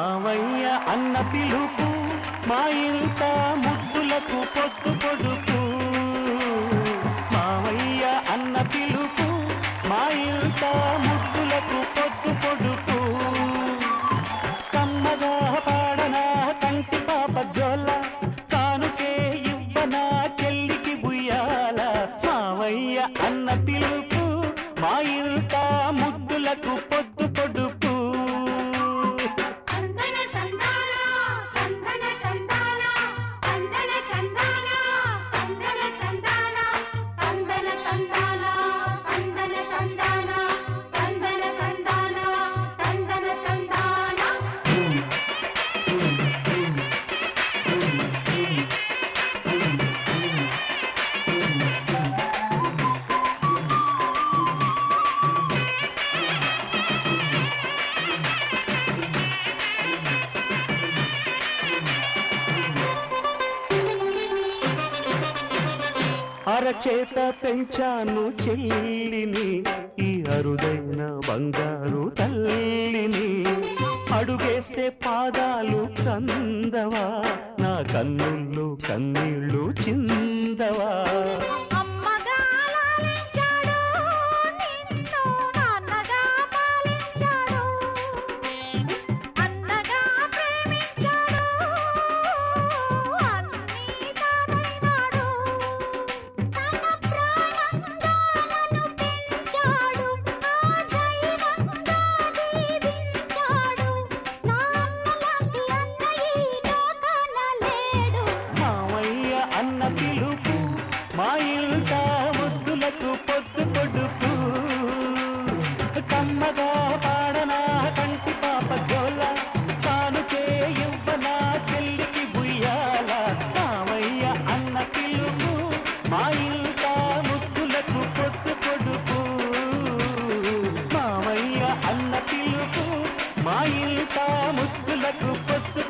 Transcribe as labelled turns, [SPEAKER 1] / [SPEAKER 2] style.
[SPEAKER 1] మావయ్య అన్న పిలుపు మా ఇంట ముద్దులకు పొద్దు పొడుపు. మావయ్య అన్న పిలుపు మా ఇంట ముద్దులకు పొద్దు పొడుపు. కమ్మగా పాడనా కంటి పాప జోల, కానుకే ఇవ్వనా చెల్లికి బుయ్యాల. మావయ్య అన్న పిలుపు మా ఇంట ముద్దులకు పొద్దు పొడుపు. అరచేత పెంచాను చెల్లిని, ఈ అరుదైన బంగారు తల్లిని. అడుగేస్తే పాదాలు కందవా, నా కన్నుల్లో కన్నీళ్ళు చిందవా. అన్న పిలుపు మా ఇంట ముద్దులకు పొద్దు పొడుపు. కమ్మగా పాడనా కంటి పాప జోల, చానుకే ఇవ్వనా చెల్లికి బుయ్యాల. మావయ్య అన్న పిలుపు మా ఇంట ముద్దులకు పొద్దు పొడుపు. మావయ్య అన్న పిలుపు మా ఇంట ముద్దులకు పొద్దు